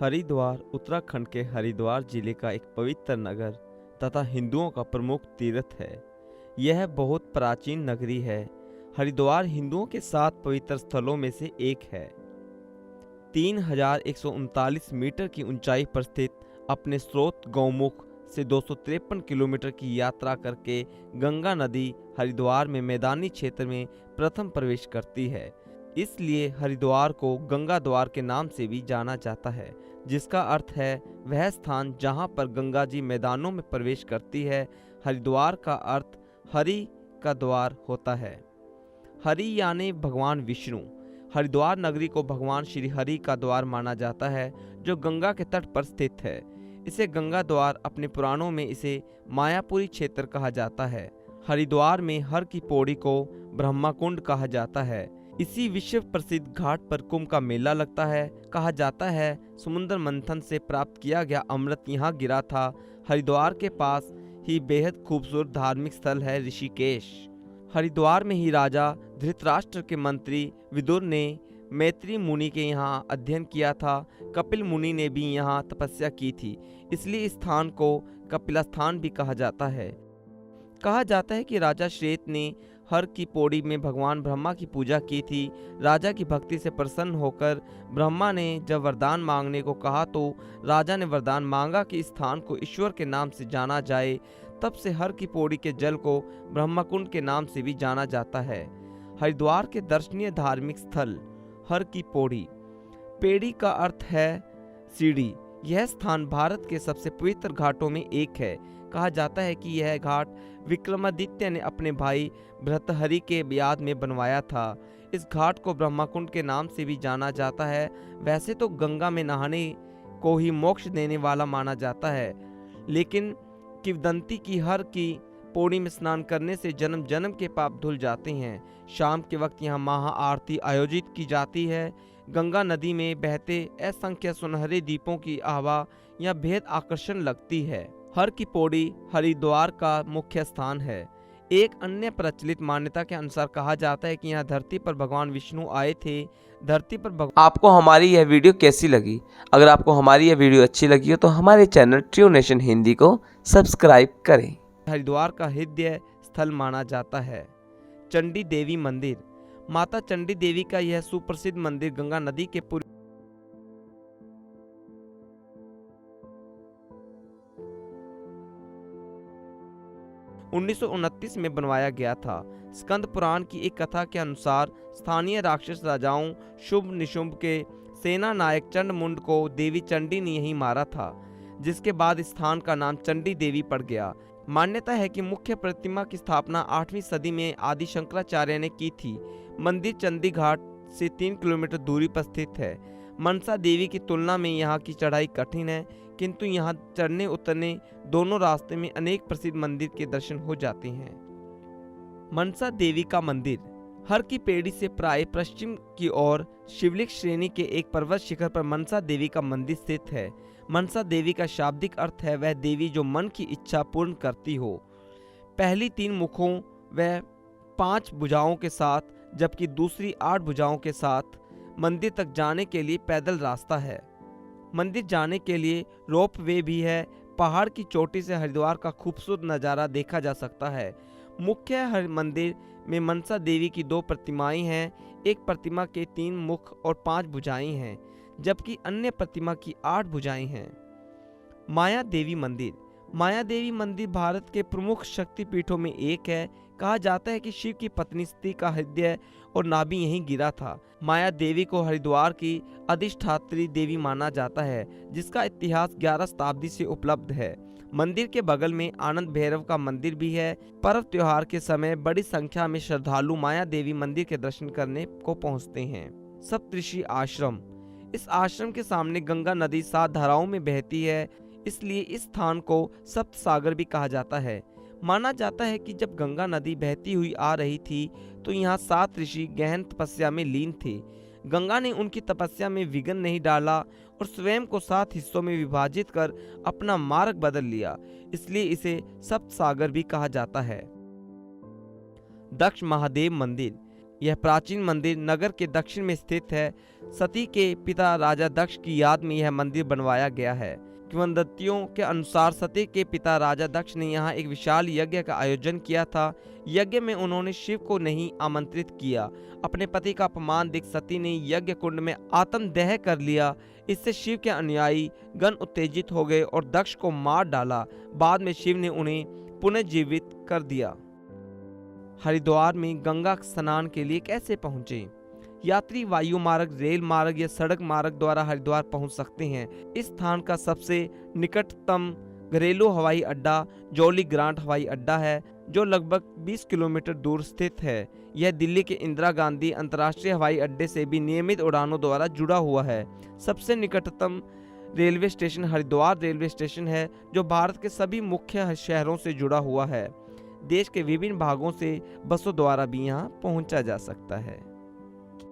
हरिद्वार उत्तराखंड के हरिद्वार जिले का एक पवित्र नगर तथा हिंदुओं का प्रमुख तीर्थ है। यह बहुत प्राचीन नगरी है। हरिद्वार हिंदुओं के 7 पवित्र स्थलों में से एक है। 3139 मीटर की ऊंचाई पर स्थित अपने स्रोत गौमुख से 253 किलोमीटर की यात्रा करके गंगा नदी हरिद्वार में मैदानी क्षेत्र में प्रथम प्रवेश करती है। इसलिए हरिद्वार को गंगा द्वार के नाम से भी जाना जाता है, जिसका अर्थ है वह स्थान जहां पर गंगा जी मैदानों में प्रवेश करती है। हरिद्वार का अर्थ हरि का द्वार होता है। हरि यानी भगवान विष्णु। हरिद्वार नगरी को भगवान श्री हरि का द्वार माना जाता है, जो गंगा के तट पर स्थित है। इसे गंगा द्वार अपने पुराणों में इसे मायापुरी क्षेत्र कहा जाता है। हरिद्वार में हर की पौड़ी को ब्रह्मा कुंड कहा जाता है। इसी विश्व प्रसिद्ध घाट पर कुंभ का मेला लगता है। कहा जाता है समुद्र मंथन से प्राप्त किया गया अमृत यहाँ गिरा था। हरिद्वार के पास ही बेहद खूबसूरत धार्मिक स्थल है ऋषिकेश। हरिद्वार में ही राजा धृतराष्ट्र के मंत्री विदुर ने मैत्री मुनि के यहाँ अध्ययन किया था। कपिल मुनि ने भी यहाँ तपस्या की थी, इसलिए इस स्थान को कपिलस्थान भी कहा जाता है। कहा जाता है कि राजा श्वेत ने हर की पौड़ी में भगवान ब्रह्मा की पूजा की थी। राजा की भक्ति से प्रसन्न होकर ब्रह्मा ने जब वरदान मांगने को कहा तो राजा ने वरदान मांगा कि इस स्थान को ईश्वर के नाम से जाना जाए। तब से हर की पौड़ी के जल को ब्रह्मकुंड के नाम से भी जाना जाता है। हरिद्वार के दर्शनीय धार्मिक स्थल हर की पौड़ी। पेड़ी का अर्थ है सीढ़ी। यह स्थान भारत के सबसे पवित्र घाटों में एक है। कहा जाता है कि यह घाट विक्रमादित्य ने अपने भाई भर्तृहरि के याद में बनवाया था। इस घाट को ब्रह्मकुंड के नाम से भी जाना जाता है। वैसे तो गंगा में नहाने को ही मोक्ष देने वाला माना जाता है, लेकिन किंवदंती की हर की पौड़ी में स्नान करने से जन्म जन्म के पाप धुल जाते हैं। शाम के वक्त यहाँ महा आरती आयोजित की जाती है। गंगा नदी में बहते असंख्य सुनहरे दीपों की आभा यहाँ बेहद आकर्षण लगती है। हर की पौड़ी हरिद्वार का मुख्य स्थान है। एक अन्य प्रचलित मान्यता के अनुसार कहा जाता है कि यहाँ धरती पर भगवान विष्णु आए थे। धरती पर आपको हमारी यह वीडियो कैसी लगी? अगर आपको हमारी यह वीडियो अच्छी लगी हो तो हमारे चैनल ट्रू नेशन हिंदी को सब्सक्राइब करें। हरिद्वार का हृदय स्थल माना जाता है। चंडी देवी मंदिर। माता चंडी देवी का यह सुप्रसिद्ध मंदिर गंगा नदी के पूर्व 1929 में बनवाया गया था। स्कंद पुराण की एक कथा के अनुसार स्थानीय राक्षस राजाओं शुंभ निशुंभ के सेना नायक चंडमुंड को देवी चंडी ने यहीं मारा था, जिसके बाद स्थान का नाम चंडी देवी पड़ गया। मान्यता है कि मुख्य प्रतिमा की स्थापना 8वीं सदी में आदि शंकराचार्य ने की थी। मंदिर चंडी घाट से 3 किलोमीटर दूरी पर स्थित है। मनसा देवी की तुलना में यहाँ की चढ़ाई कठिन है, किंतु यहाँ चढ़ने उतरने दोनों रास्ते में अनेक प्रसिद्ध मंदिर के दर्शन हो जाते हैं। मनसा देवी का मंदिर हर की पेड़ी से प्राय पश्चिम की ओर शिवलिक श्रेणी के एक पर्वत शिखर पर मनसा देवी का मंदिर स्थित है। मनसा देवी का शाब्दिक अर्थ है वह देवी जो मन की इच्छा पूर्ण करती हो। पहली 3 मुखों व 5 भुजाओं के साथ, जबकि दूसरी 8 भुजाओं के साथ मंदिर तक जाने के लिए पैदल रास्ता है। मंदिर जाने के लिए रोप वे भी है। पहाड़ की चोटी से हरिद्वार का खूबसूरत नज़ारा देखा जा सकता है। मुख्य हर मंदिर में मनसा देवी की 2 प्रतिमाएं हैं। एक प्रतिमा के 3 मुख और 5 भुजाएं हैं, जबकि अन्य प्रतिमा की 8 भुजाएं हैं। माया देवी मंदिर। माया देवी मंदिर भारत के प्रमुख शक्तिपीठों में एक है। कहा जाता है कि शिव की पत्नी सती का हृदय और नाभि यहीं गिरा था। माया देवी को हरिद्वार की अधिष्ठात्री देवी माना जाता है, जिसका इतिहास 11 शताब्दी से उपलब्ध है। मंदिर के बगल में आनंद भैरव का मंदिर भी है। पर्व त्योहार के समय बड़ी संख्या में श्रद्धालु माया देवी मंदिर के दर्शन करने को पहुंचते हैं। सप्तऋषि आश्रम। इस आश्रम के सामने गंगा नदी 7 धाराओं में बहती है, इसलिए इस स्थान को सप्त सागर भी कहा जाता है। माना जाता है कि जब गंगा नदी बहती हुई आ रही थी तो यहाँ 7 ऋषि गहन तपस्या में लीन थे। गंगा ने उनकी तपस्या में विघ्न नहीं डाला और स्वयं को 7 हिस्सों में विभाजित कर अपना मार्ग बदल लिया, इसलिए इसे सप्त सागर भी कहा जाता है। दक्ष महादेव मंदिर। यह प्राचीन मंदिर नगर के दक्षिण में स्थित है। सती के पिता राजा दक्ष की याद में यह मंदिर बनवाया गया है। किंवदंतियों के अनुसार सती के पिता राजा दक्ष ने यहाँ एक विशाल यज्ञ का आयोजन किया था। यज्ञ में उन्होंने शिव को नहीं आमंत्रित किया। अपने पति का अपमान देख सती ने यज्ञ कुंड में आत्मदह कर लिया। इससे शिव के अनुयायी गण उत्तेजित हो गए और दक्ष को मार डाला। बाद में शिव ने उन्हें पुनर्जीवित कर दिया। हरिद्वार में गंगा स्नान के लिए कैसे पहुंचे? यात्री वायु मार्ग, रेल मार्ग या सड़क मार्ग द्वारा हरिद्वार पहुंच सकते हैं। इस स्थान का सबसे निकटतम घरेलू हवाई अड्डा जॉली ग्रांट हवाई अड्डा है, जो लगभग 20 किलोमीटर दूर स्थित है। यह दिल्ली के इंदिरा गांधी अंतर्राष्ट्रीय हवाई अड्डे से भी नियमित उड़ानों द्वारा जुड़ा हुआ है। सबसे निकटतम railway station Haridwar railway station है, जो भारत के सभी मुख्य शहरों से जुड़ा हुआ है। देश के विभिन्न भागों से बसों द्वारा भी यहाँ पहुँचा जा सकता है।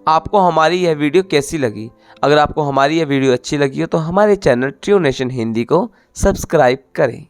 आपको हमारी यह वीडियो कैसी लगी? अगर आपको हमारी यह वीडियो अच्छी लगी हो तो हमारे चैनल ट्रू नेशन हिंदी को सब्सक्राइब करें।